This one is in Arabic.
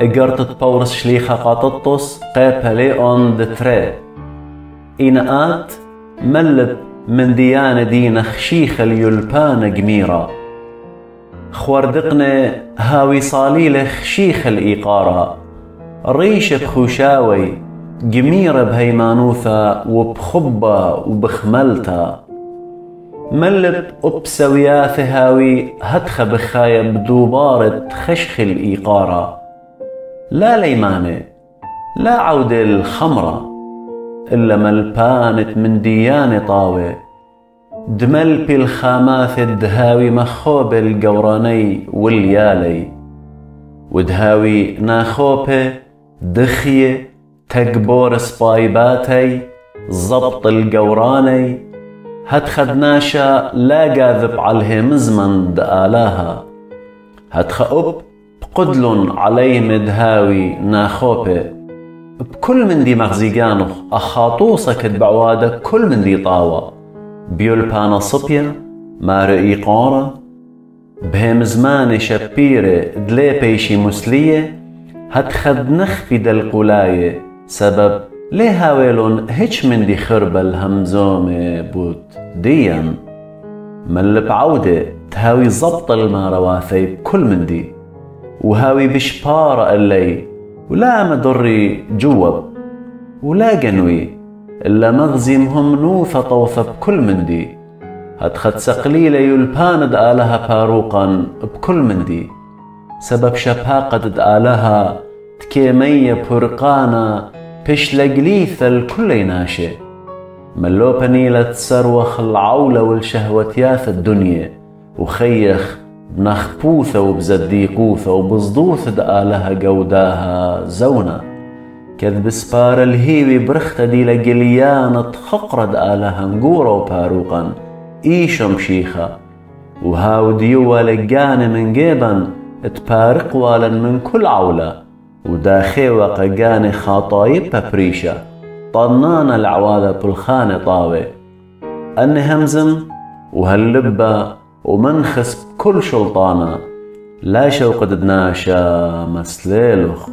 اجرت بورس شليخة قاططس قيبها ليون دتري إناءات ملب من ديانة دين خشيخ اليلبان جميرة خوردقنا هاوي صاليل خشيخ الإيقارة ريش بخوشاوي جميرة بهيمانوثة وبخبة وبخملتا ملب أبسوياث هاوي هدخ بخايا بدوبارة خشخ الإيقارة لا ليمانة لا عود الخمرة إلا ملبانت من ديانة طاوة دمل بالخاماث الدهاوي مخوب القوراني واليالي ودهاوي ناخوبه دخية تقبور سبايباتي زبط القوراني هتخدناشا لا قاذب عليه مزمن دآلاها هتخأب بقدل عليه مدهاوي ناخوبه بكل من دي مغزيقانخ أخاطوصة كدبعوادة كل من دي طاوة بيولبانا صبيا مارئي قارة بهم زمان شبيرة دلي بيشي مسلية هتخدنخ في دالقولاية سبب ليه هاويلون هيش من دي خربة الهمزومة بوت ديا ملب عودة تهاوي زبط المارواثي بكل من دي وهاوي بشبارة اللي ولا مدري جوب ولا جنوي إلا مغزيمهم نوثة طوثة بكل من دي هتخد سقليلة يلبان دآلها باروقا بكل من دي سبب شباقة دآلها تكيمية برقانا بش لقليثة الكل ناشئ ملو بنيلة سروخ العولة والشهوتياث الدنيا وخيخ بنخبوثة وبزديقوثة وبصدوث دآلها قوداها زونة كذب سبار الهيوي برختة دي لقليانة خقرة دآلها نقورة وباروقا إيشم شيخة وهاو ديوة لقانة من جيبا تبارق والا من كل عولة وداخيوة قانة خاطايب بابريشة طنانا العوالة بالخانة طاوة أني همزم وهاللبة ومنخس بكل شلطانة لا شوق دناشا مسليلخ